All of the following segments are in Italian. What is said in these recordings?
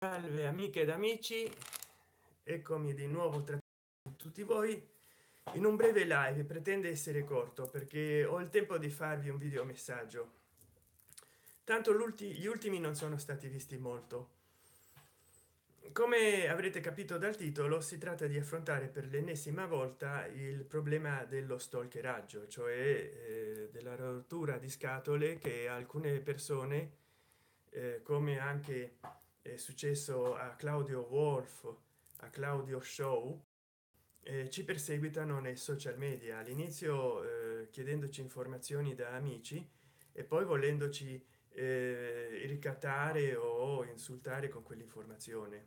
Salve amiche ed amici, eccomi di nuovo tra tutti voi in un breve live. Pretende essere corto perché ho il tempo di farvi un video messaggio, tanto gli ultimi non sono stati visti molto. Come avrete capito dal titolo, si tratta di affrontare per l'ennesima volta il problema dello stalkeraggio, cioè della rottura di scatole che alcune persone, come anche è successo a Claudio Wolf, a Claudio Show, ci perseguitano nei social media, all'inizio chiedendoci informazioni da amici e poi volendoci ricattare o insultare con quell'informazione.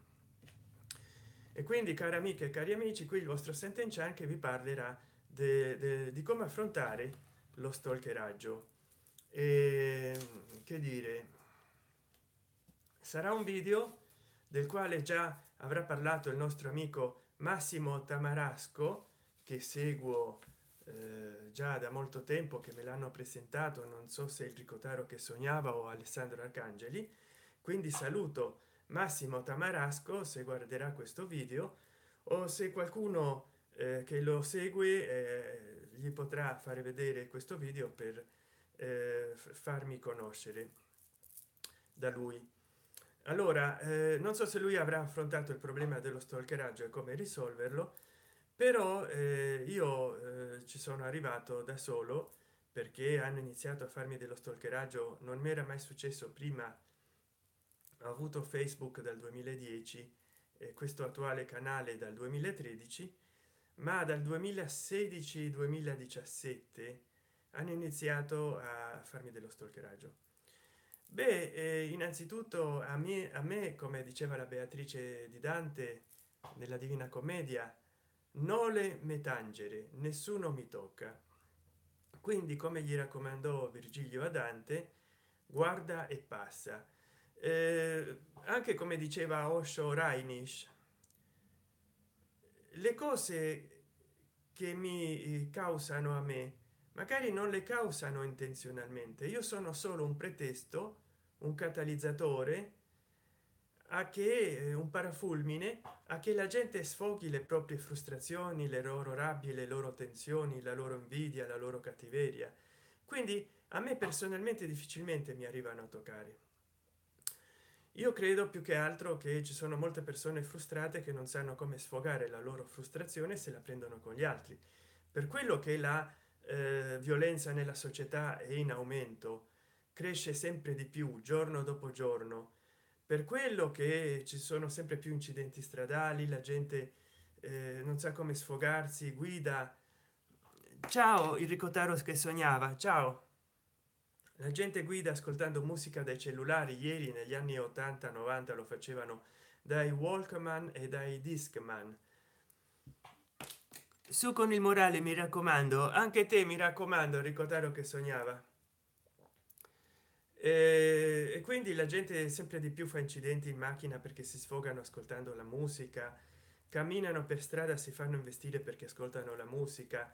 E quindi, cari amiche e cari amici, qui il vostro Senten che vi parlerà di come affrontare lo stalkeraggio. E che dire, sarà un video del quale già avrà parlato il nostro amico Massimo Tamarasco, che seguo già da molto tempo, che me l'hanno presentato, non so se il Ricotaro che sognava o Alessandro Arcangeli. Quindi saluto Massimo Tamarasco se guarderà questo video, o se qualcuno che lo segue gli potrà fare vedere questo video per farmi conoscere da lui. Allora, non so se lui avrà affrontato il problema dello stalkeraggio e come risolverlo, però io ci sono arrivato da solo, perché hanno iniziato a farmi dello stalkeraggio. Non mi era mai successo prima. Ho avuto Facebook dal 2010 e questo attuale canale dal 2013, ma dal 2016-2017 hanno iniziato a farmi dello stalkeraggio. Beh, innanzitutto a me, come diceva la Beatrice di Dante nella Divina Commedia, nole me tangere, nessuno mi tocca. Quindi, come gli raccomandò Virgilio a Dante, guarda e passa. Anche come diceva Osho Rainish, le cose che mi causano a me magari non le causano intenzionalmente, io sono solo un pretesto, un catalizzatore, a che un parafulmine a che la gente sfoghi le proprie frustrazioni, le loro rabbie, le loro tensioni, la loro invidia, la loro cattiveria. Quindi a me personalmente difficilmente mi arrivano a toccare. Io credo più che altro che ci sono molte persone frustrate che non sanno come sfogare la loro frustrazione, se la prendono con gli altri. Per quello che la violenza nella società è in aumento, cresce sempre di più giorno dopo giorno, per quello che ci sono sempre più incidenti stradali, la gente non sa come sfogarsi, guida. Ciao, il Ricotaro che sognava, ciao. La gente guida ascoltando musica dai cellulari. Ieri negli anni 80 90 lo facevano dai Walkman e dai Discman. Su con il morale, mi raccomando, anche te, mi raccomando, Ricotaro che sognava. E quindi la gente sempre di più fa incidenti in macchina perché si sfogano ascoltando la musica, camminano per strada, si fanno investire perché ascoltano la musica.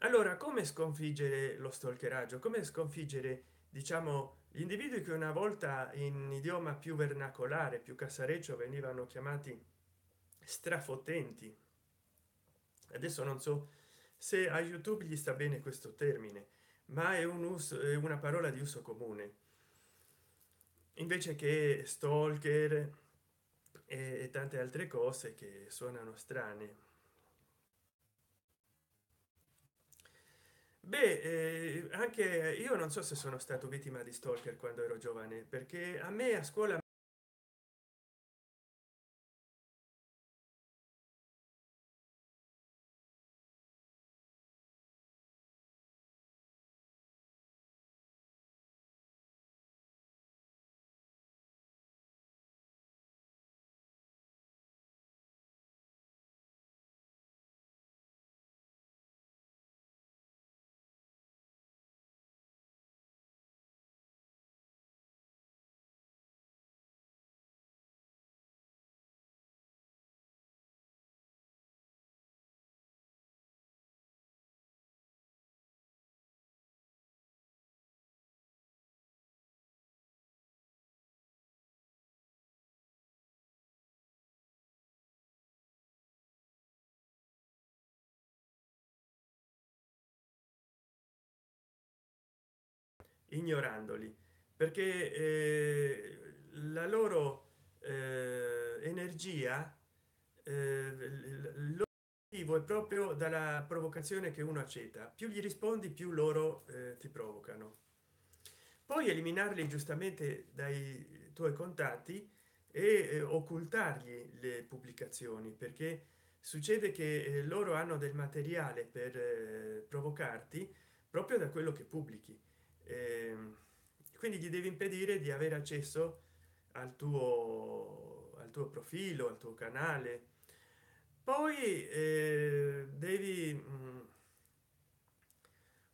Allora, come sconfiggere lo stalkeraggio? Come sconfiggere, diciamo, gli individui che una volta in idioma più vernacolare, più casareccio, venivano chiamati strafotenti? Adesso non so se a YouTube gli sta bene questo termine, ma è un uso, è una parola di uso comune, invece che stalker e tante altre cose che suonano strane. Beh, anche io non so se sono stato vittima di stalker quando ero giovane, perché a me a scuola ignorandoli, perché la loro energia, l'obiettivo è proprio dalla provocazione che uno accetta. Più gli rispondi, più loro ti provocano. Poi eliminarli giustamente dai tuoi contatti e occultargli le pubblicazioni, perché succede che loro hanno del materiale per provocarti proprio da quello che pubblichi. Ehm, quindi gli devi impedire di avere accesso al tuo profilo, al tuo canale. Poi devi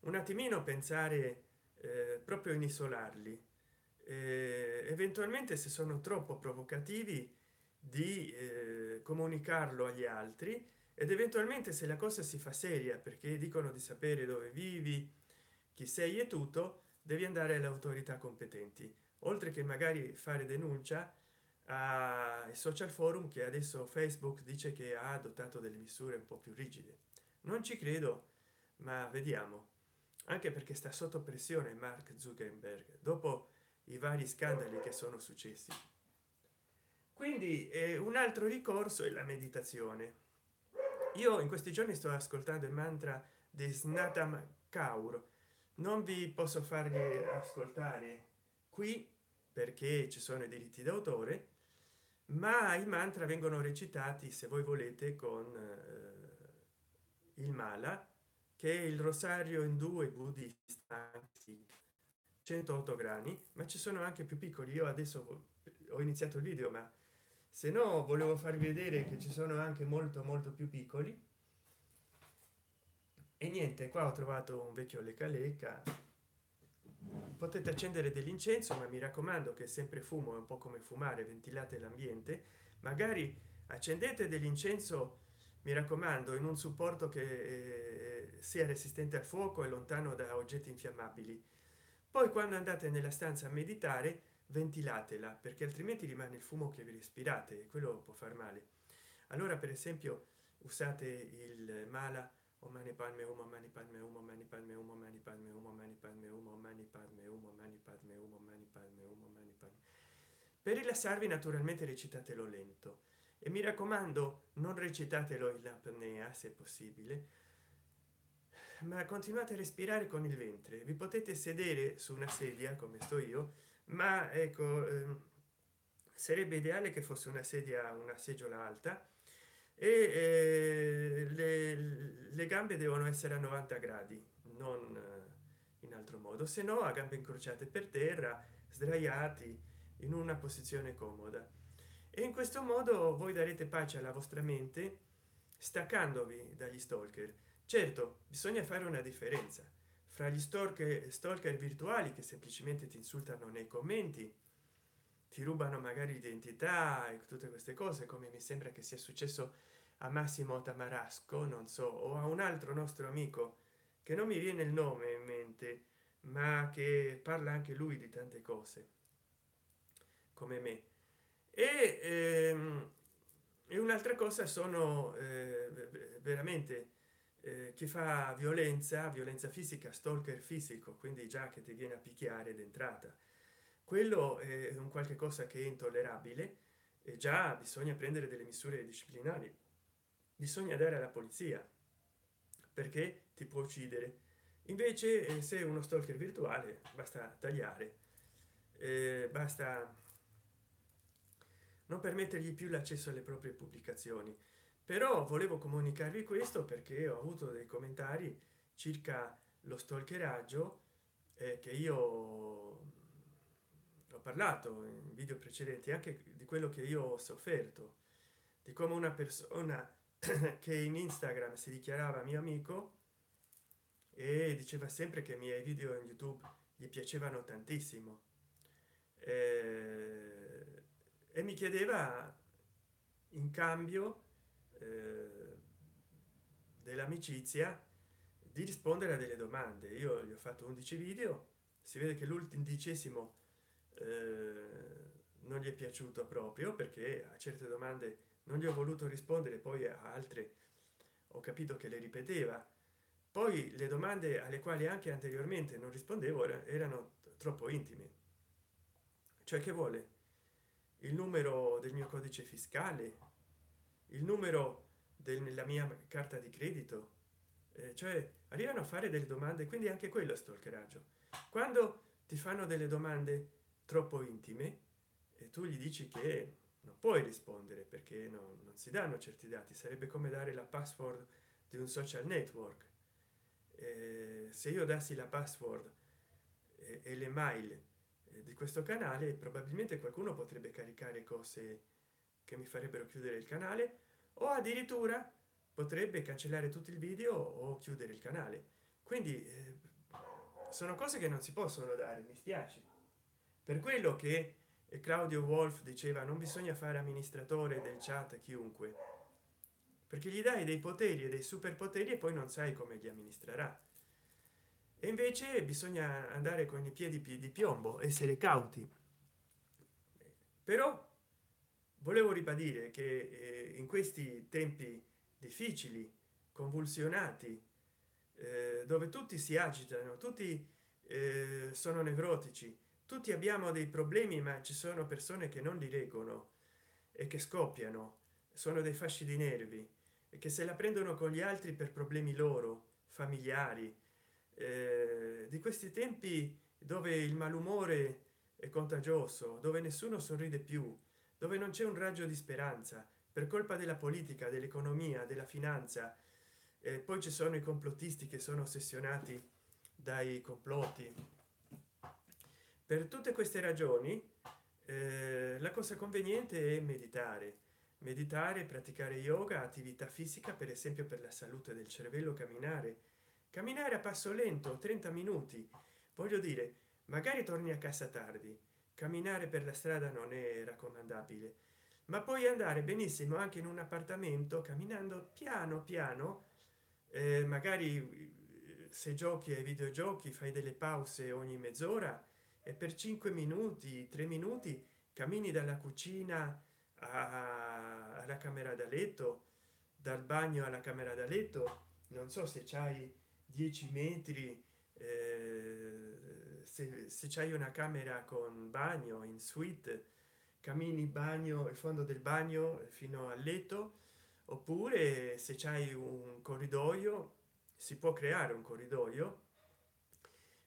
un attimino pensare proprio in isolarli, eventualmente se sono troppo provocativi di comunicarlo agli altri, ed eventualmente se la cosa si fa seria perché dicono di sapere dove vivi, chi sei e tutto, devi andare alle autorità competenti, oltre che magari fare denuncia ai social forum, che adesso Facebook dice che ha adottato delle misure un po' più rigide. Non ci credo, ma vediamo, anche perché sta sotto pressione Mark Zuckerberg dopo i vari scandali che sono successi. Quindi un altro ricorso è la meditazione. Io in questi giorni sto ascoltando il mantra di Snatam Kaur. Non vi posso farli ascoltare qui perché ci sono i diritti d'autore, ma i mantra vengono recitati, se voi volete, con il mala, che è il rosario indù e buddista, 108 grani, ma ci sono anche più piccoli. Io adesso ho iniziato il video, ma se no volevo farvi vedere che ci sono anche molto più piccoli. E niente, qua ho trovato un vecchio lecca lecca. Potete accendere dell'incenso, ma mi raccomando che sempre fumo, è un po' come fumare, ventilate l'ambiente. Magari accendete dell'incenso, mi raccomando, in un supporto che sia resistente al fuoco e lontano da oggetti infiammabili. Poi quando andate nella stanza a meditare, ventilatela, perché altrimenti rimane il fumo che vi respirate e quello può far male. Allora, per esempio, usate il mala o mani palme umo, mani palme umo, mani palme umo, mani palme umo, mani palme umo, mani palme umo, mani palme umo, mani palme umo, mani palme. Per rilassarvi, naturalmente recitatelo lento, e mi raccomando non recitatelo in apnea se possibile, ma continuate a respirare con il ventre. Vi potete sedere su una sedia come sto io, ma ecco, sarebbe ideale che fosse una sedia, una seggiola alta, e le gambe devono essere a 90 gradi, non in altro modo, se no a gambe incrociate per terra, sdraiati in una posizione comoda. E in questo modo voi darete pace alla vostra mente, staccandovi dagli stalker. Certo, bisogna fare una differenza fra gli stalker virtuali, che semplicemente ti insultano nei commenti, ti rubano magari l'identità e tutte queste cose, come mi sembra che sia successo a Massimo Tamarasco, non so, o a un altro nostro amico che non mi viene il nome in mente, ma che parla anche lui di tante cose come me. E, e un'altra cosa sono veramente chi fa violenza fisica, stalker fisico, quindi già che ti viene a picchiare d'entrata. Quello è un qualche cosa che è intollerabile, e già bisogna prendere delle misure disciplinari, bisogna dare alla polizia, perché ti può uccidere. Invece se uno stalker virtuale basta tagliare, basta non permettergli più l'accesso alle proprie pubblicazioni. Però volevo comunicarvi questo perché ho avuto dei commentari circa lo stalkeraggio, che io ho parlato in video precedenti, anche di quello che io ho sofferto, di come una persona che in Instagram si dichiarava mio amico e diceva sempre che i miei video in YouTube gli piacevano tantissimo, e mi chiedeva in cambio dell'amicizia di rispondere a delle domande. Io gli ho fatto 11 video, si vede che l'undicesimo non gli è piaciuto proprio, perché a certe domande non gli ho voluto rispondere, poi a altre ho capito che le ripeteva, poi le domande alle quali anche anteriormente non rispondevo erano troppo intime, cioè che vuole il numero del mio codice fiscale, il numero della mia carta di credito, cioè arrivano a fare delle domande, quindi anche quello è stalkeraggio. Quando ti fanno delle domande troppo intime e tu gli dici che non puoi rispondere perché non si danno certi dati, sarebbe come dare la password di un social network. Se io dassi la password e le mail di questo canale, probabilmente qualcuno potrebbe caricare cose che mi farebbero chiudere il canale, o addirittura potrebbe cancellare tutto il video o chiudere il canale. Quindi sono cose che non si possono dare, mi spiace. Per quello che Claudio Wolf diceva non bisogna fare amministratore del chat chiunque, perché gli dai dei poteri e dei superpoteri e poi non sai come li amministrerà. E invece bisogna andare con i piedi di piombo, essere cauti. Però volevo ribadire che in questi tempi difficili, convulsionati, dove tutti si agitano, tutti sono nevrotici, tutti abbiamo dei problemi, ma ci sono persone che non li reggono e che scoppiano, sono dei fasci di nervi e che se la prendono con gli altri per problemi loro familiari. Di questi tempi dove il malumore è contagioso, dove nessuno sorride più, dove non c'è un raggio di speranza per colpa della politica, dell'economia, della finanza. Poi ci sono i complottisti che sono ossessionati dai complotti. Per tutte queste ragioni la cosa conveniente è meditare, meditare, praticare yoga, attività fisica, per esempio per la salute del cervello, camminare a passo lento 30 minuti. Voglio dire, magari torni a casa tardi, camminare per la strada non è raccomandabile, ma puoi andare benissimo anche in un appartamento camminando piano piano. Magari se giochi ai videogiochi fai delle pause ogni mezz'ora e per 5 minuti 3 minuti cammini dalla cucina alla camera da letto, dal bagno alla camera da letto. Non so se c'hai 10 metri, se c'hai una camera con bagno in suite, cammini bagno, il fondo del bagno fino al letto, oppure se c'hai un corridoio, si può creare un corridoio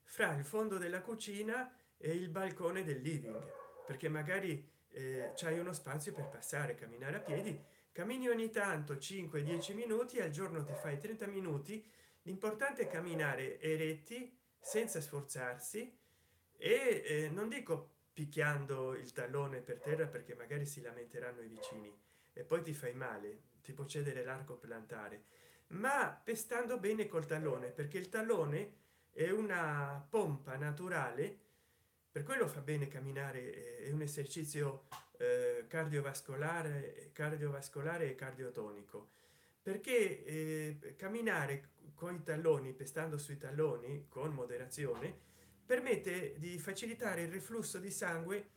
fra il fondo della cucina e il balcone del living, perché magari c'hai uno spazio per passare, camminare a piedi. Cammini ogni tanto 5-10 minuti al giorno, ti fai 30 minuti. L'importante è camminare eretti senza sforzarsi e non dico picchiando il tallone per terra perché magari si lamenteranno i vicini e poi ti fai male, ti può cedere l'arco plantare, ma pestando bene col tallone, perché il tallone è una pompa naturale. Per quello fa bene camminare, è un esercizio cardiovascolare e cardiotonico, perché camminare con i talloni, pestando sui talloni con moderazione, permette di facilitare il reflusso di sangue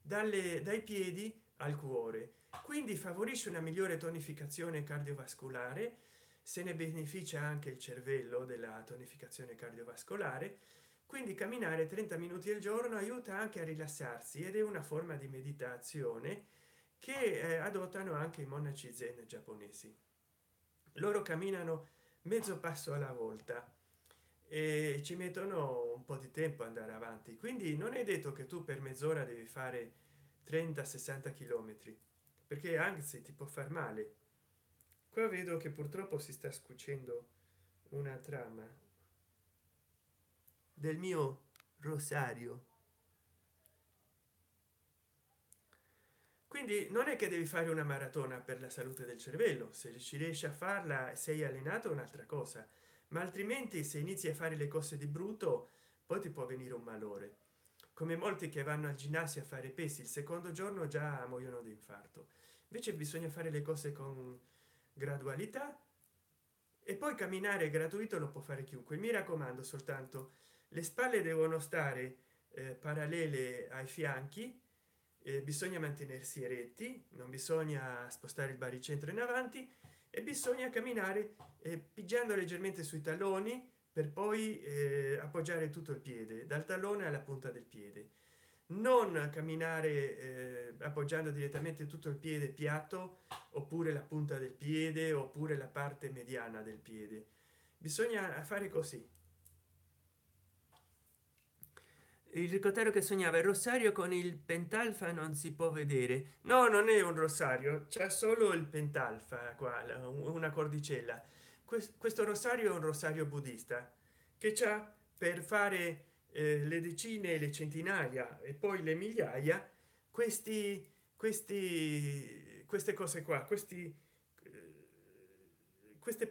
dai piedi al cuore, quindi favorisce una migliore tonificazione cardiovascolare. Se ne beneficia anche il cervello della tonificazione cardiovascolare. Quindi camminare 30 minuti al giorno aiuta anche a rilassarsi ed è una forma di meditazione che adottano anche i monaci zen giapponesi. Loro camminano mezzo passo alla volta e ci mettono un po' di tempo ad andare avanti, quindi non è detto che tu per mezz'ora devi fare 30-60 chilometri, perché anzi ti può far male. Qua vedo che purtroppo si sta scucendo una trama del mio rosario, quindi non è che devi fare una maratona per la salute del cervello. Se ci riesci a farla, sei allenato, è un'altra cosa, ma altrimenti se inizi a fare le cose di brutto poi ti può venire un malore, come molti che vanno al ginnasio a fare pesi, il secondo giorno già muoiono di infarto. Invece bisogna fare le cose con gradualità. E poi camminare gratuito lo può fare chiunque, mi raccomando, soltanto le spalle devono stare parallele ai fianchi, bisogna mantenersi eretti, non bisogna spostare il baricentro in avanti e bisogna camminare pigiando leggermente sui talloni per poi appoggiare tutto il piede dal tallone alla punta del piede, non camminare appoggiando direttamente tutto il piede piatto, oppure la punta del piede, oppure la parte mediana del piede. Bisogna fare così. Il ricottero che sognava il rosario con il pentalfa non si può vedere. No, non è un rosario, c'è solo il pentalfa qua, una cordicella. Questo rosario è un rosario buddista che c'ha per fare le decine, le centinaia e poi le migliaia, queste cose qua, queste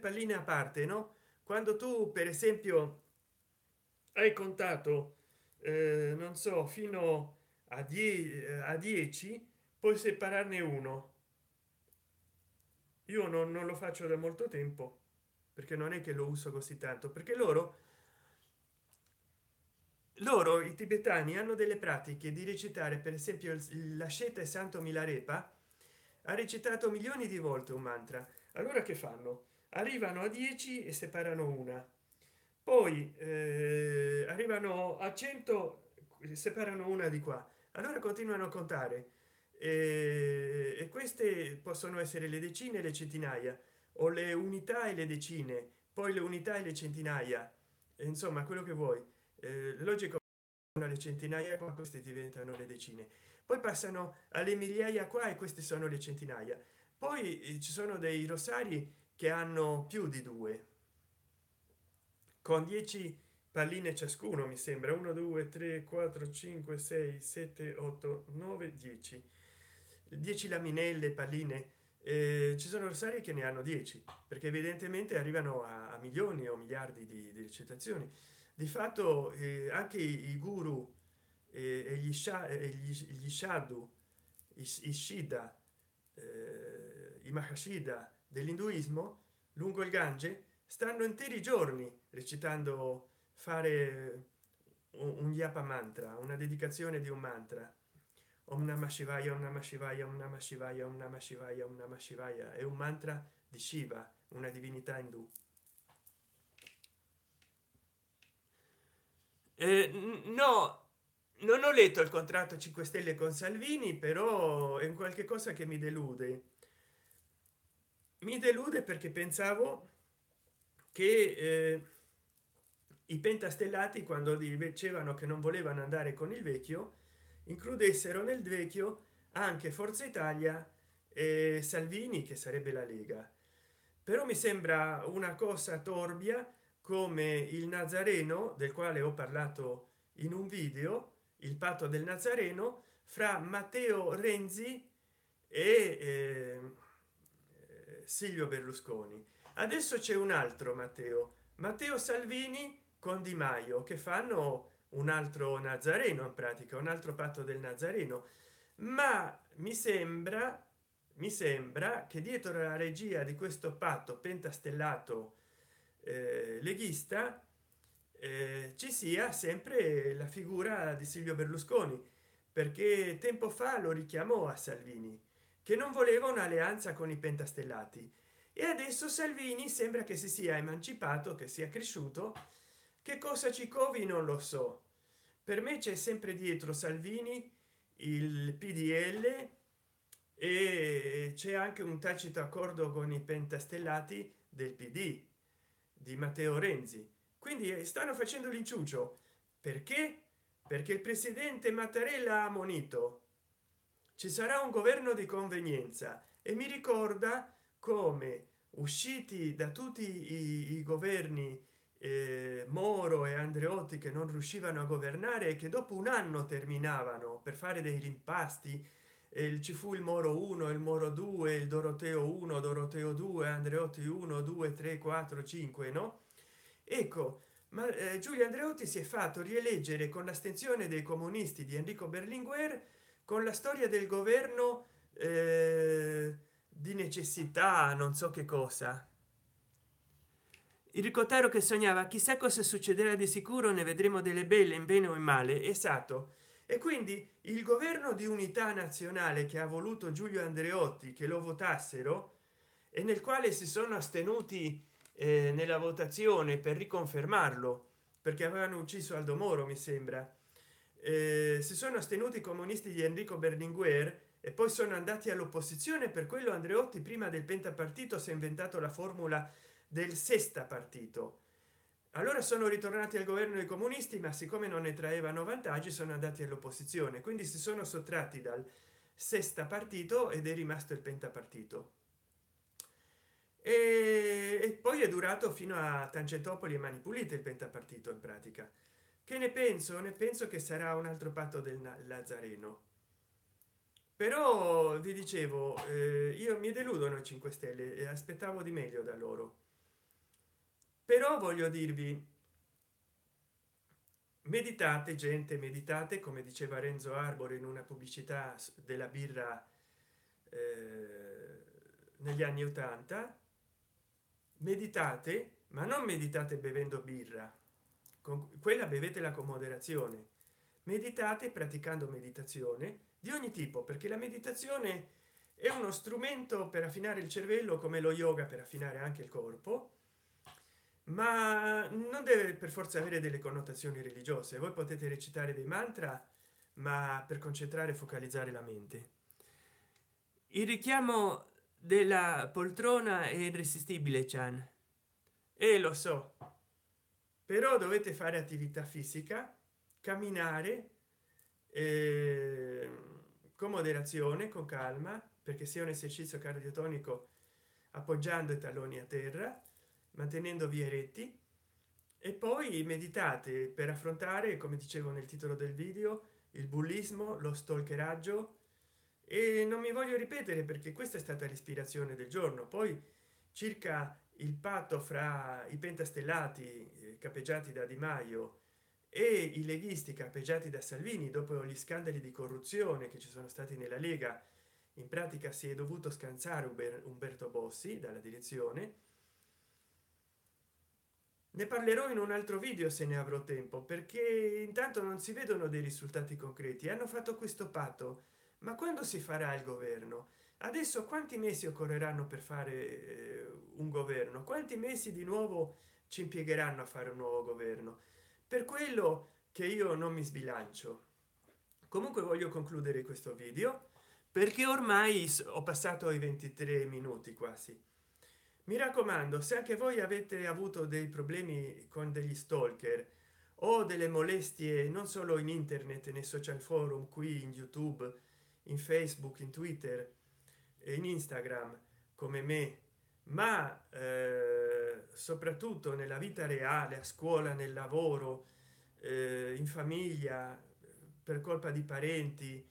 palline a parte, no? Quando tu per esempio hai contato non so, fino a 10 puoi separarne uno. Io non lo faccio da molto tempo, perché non è che lo uso così tanto, perché loro i tibetani hanno delle pratiche di recitare, per esempio l'asceta e santo milarepa ha recitato milioni di volte un mantra. Allora che fanno? Arrivano a 10 e separano una, poi arrivano a 100, separano una di qua, allora continuano a contare e queste possono essere le decine e le centinaia, o le unità e le decine, poi le unità e le centinaia, insomma quello che vuoi. Logico, le centinaia qua, queste diventano le decine, poi passano alle migliaia qua e queste sono le centinaia. Poi ci sono dei rosari che hanno più di due, con 10 palline ciascuno, mi sembra 1 2 3 4 5 6 7 8 9 10, 10 laminelle, palline. Ci sono rossari che ne hanno 10, perché evidentemente arrivano a milioni o miliardi di recitazioni. Di fatto anche i guru e gli shadu, i shida, i mahashida dell'induismo lungo il Gange stanno interi giorni recitando, fare un yapa mantra, una dedicazione di un mantra. Om Namah Shivaya, Om Namah Shivaya, Om Namah Shivaya, Om Namah Shivaya, Om Namah Shivaya. È un mantra di Shiva, una divinità indù. No, non ho letto il contratto 5 stelle con Salvini, però è un qualche cosa che mi delude. Mi delude perché pensavo che i pentastellati, quando dicevano che non volevano andare con il vecchio, includessero nel vecchio anche Forza Italia e Salvini, che sarebbe la Lega. Però mi sembra una cosa torbia, come il Nazareno, del quale ho parlato in un video, il patto del Nazareno fra Matteo Renzi e Silvio Berlusconi. Adesso c'è un altro Matteo Salvini con Di Maio, che fanno un altro Nazareno, in pratica un altro patto del Nazareno. Ma mi sembra che dietro la regia di questo patto pentastellato leghista ci sia sempre la figura di Silvio Berlusconi, perché tempo fa lo richiamò a Salvini, che non voleva un'alleanza con i pentastellati, e adesso Salvini sembra che si sia emancipato, che sia cresciuto. Che cosa ci covi non lo so. Per me c'è sempre dietro Salvini, il PDL, e c'è anche un tacito accordo con i pentastellati del PD di Matteo Renzi. Quindi stanno facendo l'inciuccio. Perché? Perché il presidente Mattarella ha ammonito: ci sarà un governo di convenienza. E mi ricorda come, usciti da tutti i governi Moro e Andreotti, che non riuscivano a governare e che dopo un anno terminavano per fare dei rimpasti, ci fu il Moro 1, il Moro 2, il Doroteo 1, Doroteo 2, Andreotti 1 2 3 4 5, no? Ecco, ma Giulio Andreotti si è fatto rieleggere con l'astensione dei comunisti di Enrico Berlinguer, con la storia del governo di necessità, non so che cosa. Il ricottaro che sognava: chissà cosa succederà, di sicuro ne vedremo delle belle in bene o in male. Esatto. E quindi il governo di unità nazionale che ha voluto Giulio Andreotti che lo votassero e nel quale si sono astenuti nella votazione per riconfermarlo perché avevano ucciso Aldo Moro, mi sembra. Si sono astenuti i comunisti di Enrico Berlinguer e poi sono andati all'opposizione. Per quello Andreotti prima del pentapartito si è inventato la formula del sesta partito. Allora sono ritornati al governo dei comunisti, ma siccome non ne traevano vantaggi sono andati all'opposizione, quindi si sono sottratti dal sesta partito ed è rimasto il pentapartito. E poi è durato fino a Tangentopoli e Mani Pulite il pentapartito in pratica. Che ne penso? Ne penso che sarà un altro patto del Nazareno. Però vi dicevo, io mi deludono i 5 Stelle e aspettavo di meglio da loro. Però voglio dirvi, meditate gente, meditate, come diceva Renzo Arbore in una pubblicità della birra negli anni 80. Meditate, ma non meditate bevendo birra, con quella bevetela con moderazione. Meditate praticando meditazione di ogni tipo, perché la meditazione è uno strumento per affinare il cervello, come lo yoga per affinare anche il corpo, ma non deve per forza avere delle connotazioni religiose. Voi potete recitare dei mantra, ma per concentrare e focalizzare la mente. Il richiamo della poltrona è irresistibile, Chan, e lo so, però dovete fare attività fisica, camminare con moderazione, con calma, perché sia un esercizio cardiotonico, appoggiando i talloni a terra, mantenendo via eretti, e poi meditate per affrontare, come dicevo nel titolo del video, il bullismo, lo stalkeraggio. E non mi voglio ripetere perché questa è stata l'ispirazione del giorno. Poi circa il patto fra i pentastellati capeggiati da Di Maio e i leghisti capeggiati da Salvini, dopo gli scandali di corruzione che ci sono stati nella Lega, in pratica si è dovuto scansare Umberto Bossi dalla direzione. Ne parlerò in un altro video se ne avrò tempo, perché intanto non si vedono dei risultati concreti. Hanno fatto questo patto, ma quando si farà il governo? Adesso quanti mesi occorreranno per fare un governo? Quanti mesi di nuovo ci impiegheranno a fare un nuovo governo? Per quello che io non mi sbilancio. Comunque voglio concludere questo video perché ormai ho passato i 23 minuti quasi. Mi raccomando, se anche voi avete avuto dei problemi con degli stalker o delle molestie non solo in internet, nei social forum, qui in YouTube, in Facebook, in Twitter e in Instagram, come me, ma soprattutto nella vita reale, a scuola, nel lavoro, in famiglia, per colpa di parenti,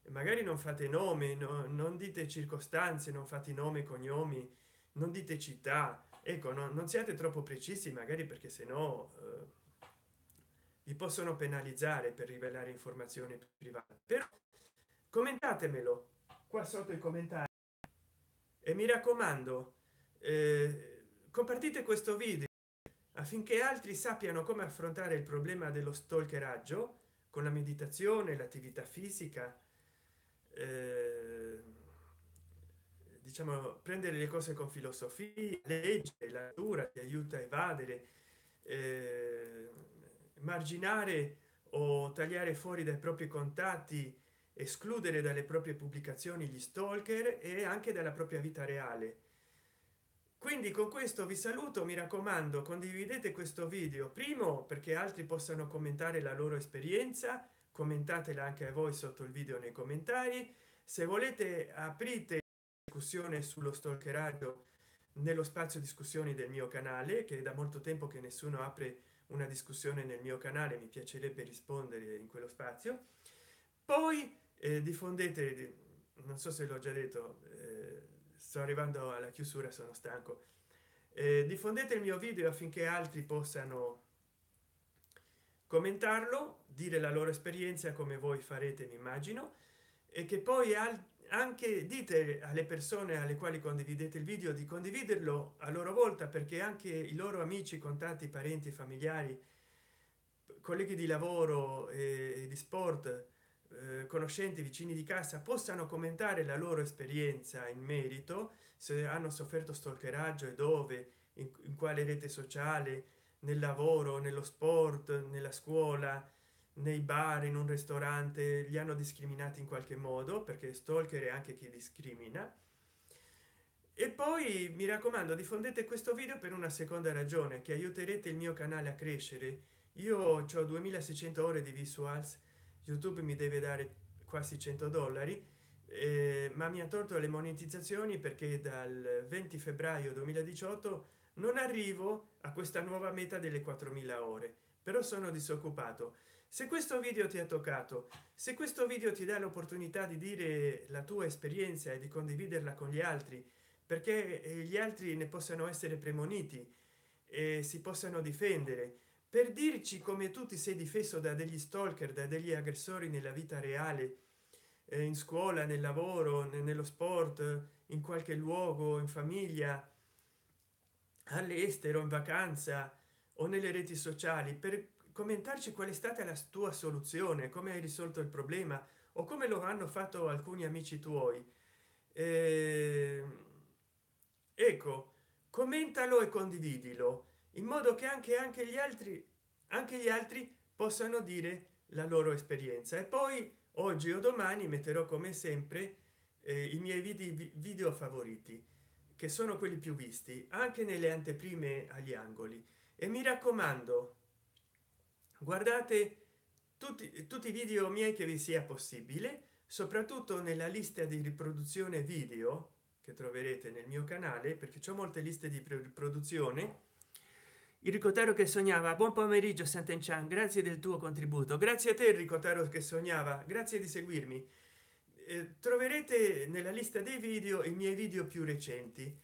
magari non fate nome, non dite circostanze, non fate nome e cognomi, non dite città, ecco, non siate troppo precisi, magari, perché se no vi possono penalizzare per rivelare informazioni private. Però commentatemelo qua sotto i commentari e mi raccomando, compartite questo video affinché altri sappiano come affrontare il problema dello stalkeraggio con la meditazione, l'attività fisica, diciamo, prendere le cose con filosofia. Legge, la natura ti aiuta a evadere, marginare o tagliare fuori dai propri contatti, escludere dalle proprie pubblicazioni gli stalker e anche dalla propria vita reale. Quindi con questo vi saluto, mi raccomando, condividete questo video, primo perché altri possano commentare la loro esperienza, commentatela anche a voi sotto il video nei commentari. Se volete aprite discussione sullo stalkeraggio nello spazio discussioni del mio canale, che è da molto tempo che nessuno apre una discussione nel mio canale, mi piacerebbe rispondere in quello spazio. Poi diffondete, non so se l'ho già detto, sto arrivando alla chiusura, sono stanco. Diffondete il mio video affinché altri possano commentarlo, dire la loro esperienza come voi farete, mi immagino, e che poi anche dite alle persone alle quali condividete il video di condividerlo a loro volta, perché anche i loro amici, contatti, parenti, familiari, colleghi di lavoro e di sport conoscenti, vicini di casa possano commentare la loro esperienza in merito, se hanno sofferto stalkeraggio e dove, in quale rete sociale, nel lavoro, nello sport, nella scuola, nei bar, in un ristorante, li hanno discriminati in qualche modo, perché stalker è anche chi discrimina. E poi mi raccomando, diffondete questo video per una seconda ragione, che aiuterete il mio canale a crescere. Io ho 2600 ore di visuals, YouTube mi deve dare quasi 100 dollari, ma mi ha tolto le monetizzazioni perché dal 20 febbraio 2018 non arrivo a questa nuova meta delle 4000 ore, però sono disoccupato. Se questo video ti ha toccato, se questo video ti dà l'opportunità di dire la tua esperienza e di condividerla con gli altri, perché gli altri ne possano essere premoniti e si possano difendere, per dirci come tu ti sei difeso da degli stalker, da degli aggressori nella vita reale, in scuola, nel lavoro, nello sport, in qualche luogo, in famiglia, all'estero, in vacanza o nelle reti sociali, per commentarci qual è stata la tua soluzione, come hai risolto il problema o come lo hanno fatto alcuni amici tuoi. Eh, ecco, commentalo e condividilo in modo che anche gli altri possano dire la loro esperienza. E poi oggi o domani metterò come sempre i miei video favoriti, che sono quelli più visti, anche nelle anteprime agli angoli. E mi raccomando, guardate tutti i video miei che vi sia possibile, soprattutto nella lista di riproduzione video che troverete nel mio canale, perché c'ho molte liste di riproduzione. Il ricotaro che sognava, buon pomeriggio Sant'Enchan, grazie del tuo contributo. Grazie a te il ricotaro che sognava, grazie di seguirmi. Troverete nella lista dei video i miei video più recenti,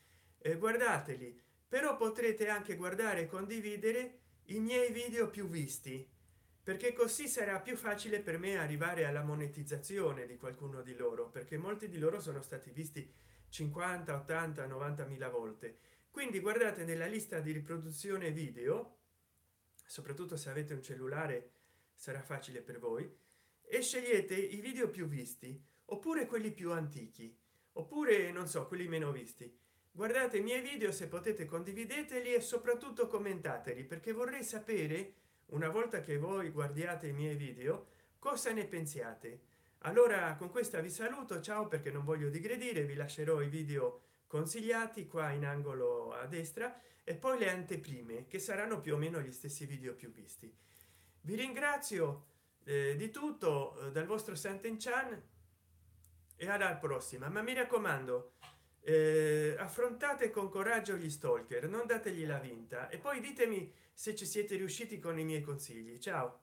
guardateli. Però potrete anche guardare e condividere i miei video più visti, perché così sarà più facile per me arrivare alla monetizzazione di qualcuno di loro, perché molti di loro sono stati visti 50, 80, 90 mila volte. Quindi guardate nella lista di riproduzione video, soprattutto se avete un cellulare sarà facile per voi, e scegliete i video più visti oppure quelli più antichi, oppure non so, quelli meno visti. Guardate i miei video, se potete condivideteli e soprattutto commentateli, perché vorrei sapere, una volta che voi guardiate i miei video, cosa ne pensiate. Allora con questa vi saluto, ciao, perché non voglio digredire, vi lascerò i video consigliati qua in angolo a destra e poi le anteprime, che saranno più o meno gli stessi video più visti. Vi ringrazio di tutto dal vostro Sant'Enchan e alla prossima. Ma mi raccomando, affrontate con coraggio gli stalker, non dategli la vinta, e poi ditemi se ci siete riusciti con i miei consigli. Ciao.